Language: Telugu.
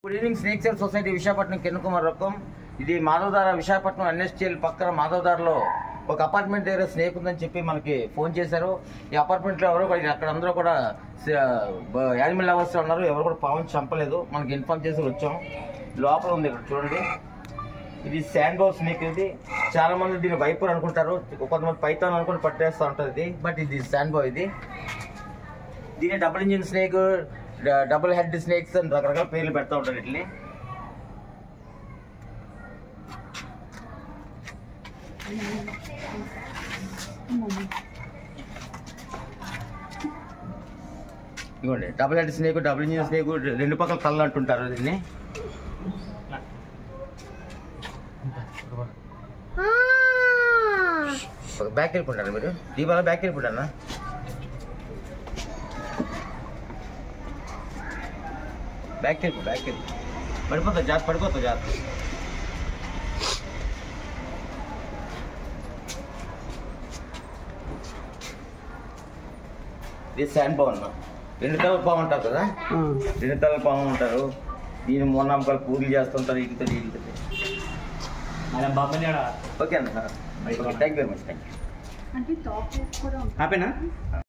Good evening. Snake sale society Visakhapatnam Kiran రకం. ఇది మాధవధార విశాఖపట్నం ఎన్ఎస్టీఎల్ పక్కన మాధవధారలో ఒక అపార్ట్మెంట్ దగ్గర స్నేక్ ఉందని చెప్పి మనకి ఫోన్ చేశారు. ఈ అపార్ట్మెంట్లో ఎవరో అక్కడ అందరూ కూడా యానిమల్ లవర్స్ ఉన్నారు. ఎవరు కూడా పావుని చంపలేదు. మనకి ఇన్ఫార్మ్ చేసి వచ్చాం. లోపల ఉంది, ఇక్కడ చూడండి. ఇది శాండ్ బాల్ స్నేక్. ఇది చాలా మంది దీన్ని వైపర్ అనుకుంటారు, కొంతమంది పైథాన్ అనుకుని పట్టేస్తూ ఉంటుంది ఇది. బట్ ఇది శాండ్ బాల్. దీన్ని double engine snake, double head snakes అని రకరకాల పేర్లు పెడతా ఉంటారు. ఇట్లా ఇవ్వండి, double head snake, double engine snake, రెండు పక్కల కళ్ళు అంటుంటారు దీన్ని. బ్యాక్ వెళ్ళిపోంటారా మీరు? దీపాల బ్యాక్ వెళ్ళిపోంటారా? బ్యాక్ వెళ్ళి పడిపోతా జాగ్రత్త. ఇది శాండ్ పాము అన్న. రెండు తల పాము అంటారు కదా, రెండు తల పాము అంటారు. దీని మొన్నమ్మకాలు పూజలు చేస్తుంటారు. ఇటుతుంది ఓకే అన్న. Thank you very much. Thank you.